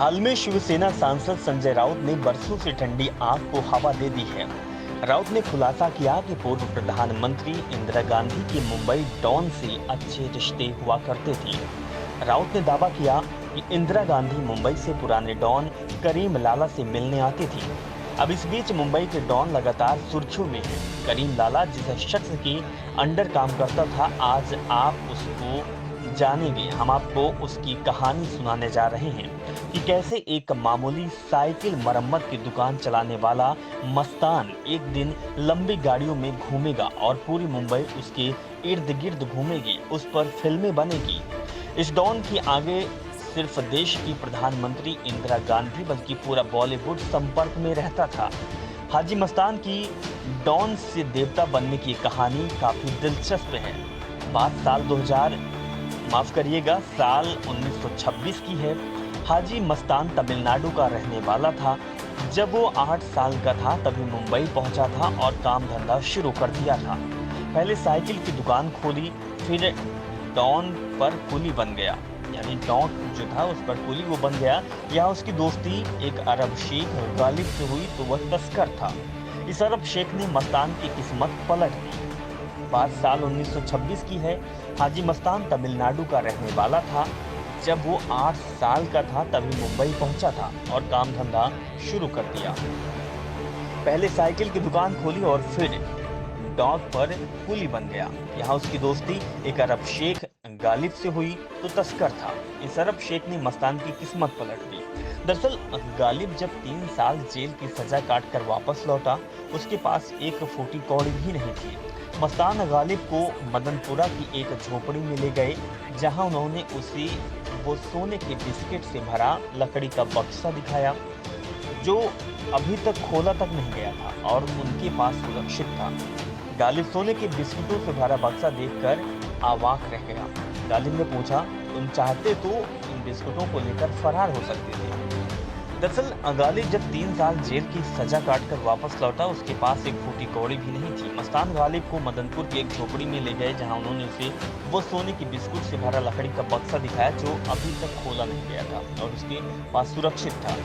हाल में शिवसेना सांसद संजय राउत ने बरसों से ठंडी आग को हवा दे दी है। राउत ने खुलासा किया कि पूर्व प्रधानमंत्री इंदिरा गांधी के मुंबई डॉन से अच्छे रिश्ते हुआ करते थे। राउत ने दावा किया कि इंदिरा गांधी मुंबई से पुराने डॉन करीम लाला से मिलने आती थी। अब इस बीच मुंबई के डॉन लगातार सुर्खियों में है। करीम लाला जिस शख्स के अंडर काम करता था, आज आप उसको जानेंगे। हम आपको उसकी कहानी सुनाने जा रहे हैं कि कैसे एक मामूली साइकिल मरम्मत की दुकान चलाने वाला मस्तान एक दिन लंबी गाड़ियों में घूमेगा और पूरी मुंबई उसके इर्द गिर्द घूमेगी, उस पर फिल्में बनेगी। इस डॉन की आगे सिर्फ देश की प्रधानमंत्री इंदिरा गांधी बल्कि पूरा बॉलीवुड संपर्क में रहता था। हाजी मस्तान की डॉन से देवता बनने की कहानी काफी दिलचस्प है। बात साल 1926 की है। हाजी मस्तान तमिलनाडु का रहने वाला था। जब वो 8 साल का था तभी मुंबई पहुंचा था और काम धंधा शुरू कर दिया था। पहले साइकिल की दुकान खोली, फिर डॉन पर कुली बन गया। यानी डॉन जो था उस पर कुली वो बन गया। यहाँ उसकी दोस्ती एक अरब शेख गालिब से हुई तो वह तस्कर था। इस अरब शेख ने मस्तान की किस्मत पलट दी। बात साल 1926 की है। हाजी मस्तान तमिलनाडु का रहने वाला था। जब वो 8 साल का था तभी मुंबई पहुंचा था और काम धंधा शुरू कर दिया। पहले साइकिल की दुकान खोली और फिर डॉग पर कुली बन गया। यहाँ उसकी दोस्ती एक अरब शेख गालिब से हुई तो तस्कर था। इस अरब शेख ने मस्तान की किस्मत पलट दी। दरअसल गालिब जब 3 साल जेल की सजा काट कर वापस लौटा, उसके पास एक फूटी कौड़ी भी नहीं थी। मस्तान गालिब को मदनपुरा की एक झोपड़ी में ले गए, जहां उन्होंने उसे वो सोने के बिस्किट से भरा लकड़ी का बक्सा दिखाया, जो अभी तक खोला तक नहीं गया था और उनके पास सुरक्षित था। गालिब सोने के बिस्कुटों से भरा बक्सा देखकर अवाक रह गया। गालिब ने पूछा, तुम चाहते तो इन बिस्कुटों को लेकर फरार हो सकते थे। दरअसल गालिब जब 3 साल जेल की सजा काटकर वापस लौटा, उसके पास एक फूटी कौड़ी भी नहीं थी। मस्तान गालिब को मदनपुर की एक झोपड़ी में ले गए, जहां उन्होंने उसे वो सोने की बिस्कुट से भरा लकड़ी का बक्सा दिखाया, जो अभी तक खोला नहीं गया था और उसके पास सुरक्षित था।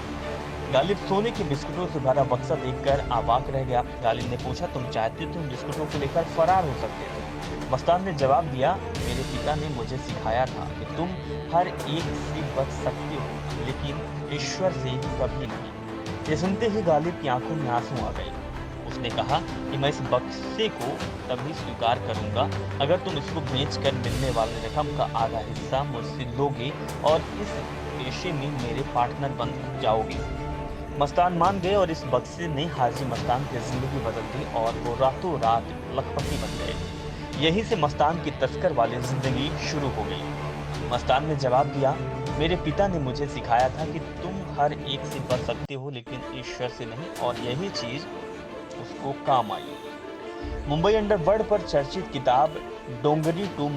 गालिब सोने के बिस्कुटों से भरा बक्सा देखकर अवाक रह गया। गालिब ने पूछा, तुम चाहते तो बिस्कुटों को लेकर फरार हो सकते थे। मस्तान ने जवाब दिया, मेरे पिता ने मुझे सिखाया था कि तुम हर एक से बच सकते हो, लेकिन ईश्वर से कभी नहीं। ये सुनते ही गालिब की आंखों में आंसू आ गए। उसने कहा कि मैं इस बक्से को तभी स्वीकार करूंगा अगर तुम इसको बेचकर मिलने वाले रकम का आधा हिस्सा मुझसे लोगे और इस पेशे में मेरे पार्टनर बन जाओगे। मस्तान मान गए और इस बक्से ने हाजी मस्तान की जिंदगी बदल दी और वो रातों रात लखपति बन गए। यहीं से मस्तान की तस्कर वाली जिंदगी शुरू हो गई। मस्तान ने जवाब दिया, मेरे पिता ने मुझे सिखाया था कि तुम हर एक से बच सकते हो, लेकिन ईश्वर से नहीं, और यही चीज उसको काम आई। मुंबई अंडरवर्ल्ड पर चर्चित किताब डोंगरी टू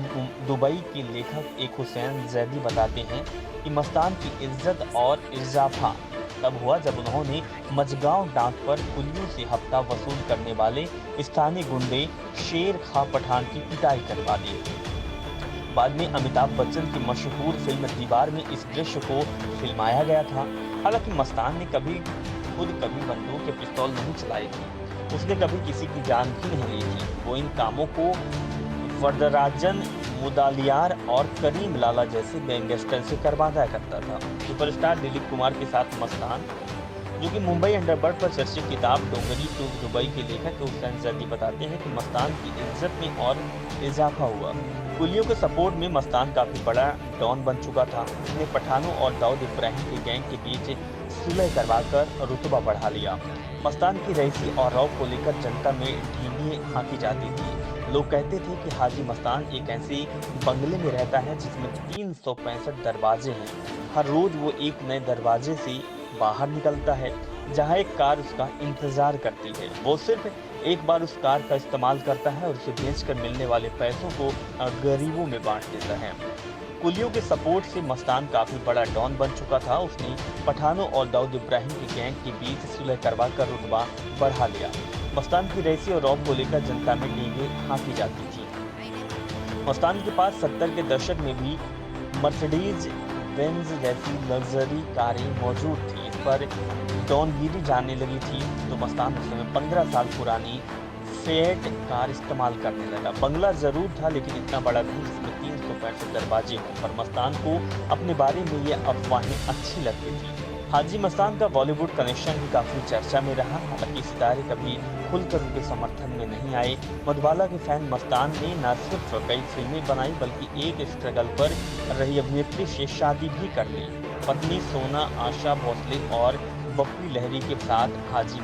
दुबई के लेखक एक हुसैन जैदी बताते हैं कि मस्तान की इज्जत और इजाफा तब हुआ जब उन्होंने मजगांव डाक पर कुलियों से हफ्ता वसूल करने वाले स्थानीय गुंडे शेर खां पठान की पिटाई करवा दी। बाद में अमिताभ बच्चन की मशहूर फिल्म दीवार में इस दृश्य को फिल्माया गया था। हालांकि मस्तान ने कभी बंदूक या पिस्तौल नहीं चलाई थी। उसने कभी किसी की जान भी नहीं ली थी। वो इन कामों को वरदराजन मुदालियार और करीम लाला जैसे गैंगस्टर से करवाया करता था। सुपरस्टार दिलीप कुमार के साथ मस्तान, जो कि मुंबई अंडरवर्ल्ड पर चर्चित किताब डोंगरी टू दुबई के लेखक हुसैन जैदी बताते हैं कि मस्तान की इज्जत में और इजाफा हुआ। कुलियों के सपोर्ट में मस्तान काफी बड़ा डॉन बन चुका था। उसने पठानों और दाऊद इब्राहिम के गैंग के बीच सुलह करवाकर रुतबा बढ़ा लिया। मस्तान की रईसी और रौब को लेकर जनता में ढींगे हाँकी जाती थी। लोग कहते थे कि हाजी मस्तान एक ऐसे बंगले में रहता है जिसमें 365 दरवाजे हैं। हर रोज वो एक नए दरवाजे से बाहर निकलता है, जहां एक कार उसका इंतजार करती है। वो सिर्फ एक बार उस कार का इस्तेमाल करता है और उसे बेचकर मिलने वाले पैसों को गरीबों में बांट देता है। कुलियों के सपोर्ट से मस्तान काफी बड़ा डॉन बन चुका था। उसने पठानों और दाऊद इब्राहिम के गैंग के बीच सुलह करवाकर रुतबा बढ़ा लिया। मस्तान की रईसी और रौब को लेकर जनता में डींगे हाँकी जाती थी। मस्तान के पास 70 के दशक में भी मर्सिडीज बेंज जैसी लग्जरी कारें मौजूद थी। इस पर डॉनगिरी जाने लगी थी तो मस्तान उस समय 15 साल पुरानी फिएट कार इस्तेमाल करने लगा। बंगला जरूर था लेकिन इतना बड़ा नहीं जिसमें 365 दरवाजे हों, पर मस्तान को अपने बारे में ये अफवाहें अच्छी लगती थी। हाजी मस्तान का बॉलीवुड कनेक्शन भी काफी चर्चा में रहा। हालांकि सितारे कभी खुलकर उनके समर्थन में नहीं आए। मधुबाला के फैन मस्तान ने न सिर्फ कई फिल्में बनाई बल्कि एक स्ट्रगल पर रही अभिनेत्री से शादी भी कर ली। पत्नी सोना आशा भोसले और बप्पी लहरी के साथ हाजी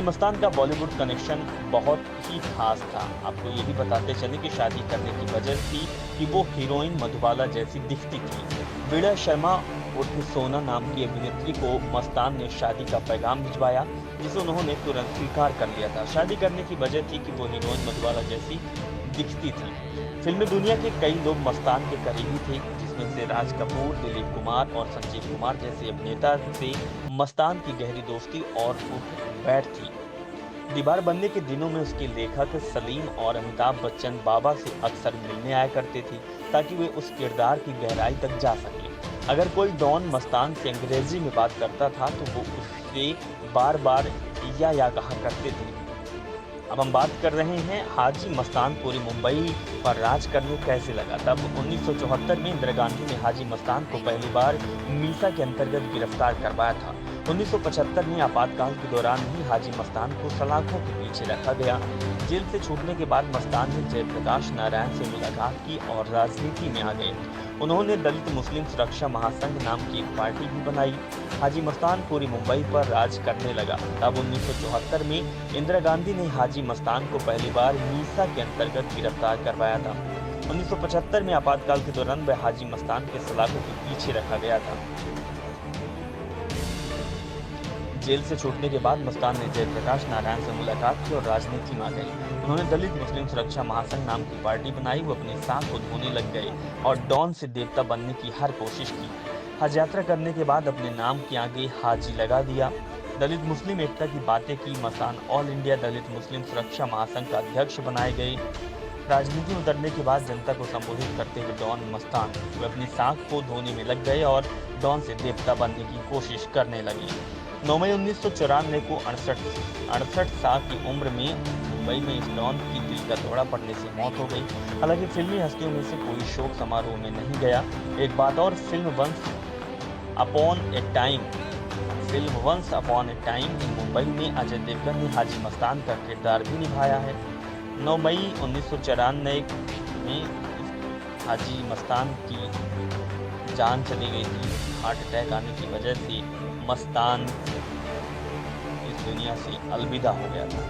मस्तान का बॉलीवुड कनेक्शन बहुत ही खास था। आपको ये भी बताते चले कि शादी करने की वजह थी कि वो हीरोइन मधुबाला जैसी दिखती थी। वीणा शर्मा उर्फ सोना नाम की अभिनेत्री को मस्तान ने शादी का पैगाम भिजवाया, जिसे उन्होंने तुरंत स्वीकार कर लिया था। शादी करने की वजह थी कि वो हीरोइन मधुबाला जैसी दिखती थी। फिल्मी दुनिया के कई लोग मस्तान के करीबी थे, जिसमें से राज कपूर, दिलीप कुमार और संजीव कुमार जैसे अभिनेता से मस्तान की गहरी दोस्ती और बैठ थी। दीवार बनने के दिनों में उसके लेखक सलीम और अमिताभ बच्चन बाबा से अक्सर मिलने आया करते थे ताकि वे उस किरदार की गहराई तक जा सकें। अगर कोई डॉन मस्तान से अंग्रेजी में बात करता था तो वो उससे बार बार या कहा करते थे। अब हम बात कर रहे हैं हाजी मस्तान पूरी मुंबई पर राज करने कैसे लगा। तब 1974 में इंदिरा गांधी ने हाजी मस्तान को पहली बार मीसा के अंतर्गत गिरफ्तार करवाया था। 1975 में आपातकाल के दौरान ही हाजी मस्तान को सलाखों के पीछे रखा गया। जेल से छूटने के बाद मस्तान ने जयप्रकाश नारायण से मुलाकात की और राजनीति में आ गए। उन्होंने दलित मुस्लिम सुरक्षा महासंघ नाम की एक पार्टी भी बनाई। हाजी मस्तान पूरी मुंबई पर राज करने लगा। तब 1974 में इंदिरा गांधी ने हाजी मस्तान को पहली बार मीसा के अंतर्गत गिरफ्तार करवाया था। 1975 में आपातकाल के दौरान वह हाजी मस्तान के सलाखों के पीछे रखा गया था। जेल से छूटने के बाद मस्तान ने जयप्रकाश नारायण से मुलाकात की और राजनीति में आ गए। उन्होंने दलित मुस्लिम सुरक्षा महासंघ नाम की पार्टी बनाई। वो अपने साथ को धोने लग गए और डॉन से देवता बनने की हर कोशिश की। हज यात्रा करने के बाद अपने नाम के आगे हाजी लगा दिया। दलित मुस्लिम एकता की बातें की। मस्तान ऑल इंडिया दलित मुस्लिम सुरक्षा महासंघ का अध्यक्ष बनाए गए। राजनीति में उतरने के बाद जनता को संबोधित करते हुए डॉन मस्तान वे अपनी साख को धोने में लग गए और डॉन से देवता बनने की कोशिश करने लगे। 9 मई 1994 को 68 साल की उम्र में मुंबई में इस डॉन की दिल का दौरा पड़ने से मौत हो गई। हालांकि फिल्मी हस्तियों में से कोई शोक समारोह में नहीं गया। एक बात और, film once upon a time in Mumbai में अजय देवगन ने हाजी मस्तान का किरदार भी निभाया है। 9 मई 1994 में हाजी मस्तान की जान चली गई थी। हार्ट अटैक आने की वजह से मस्तान इस दुनिया से अलविदा हो गया था।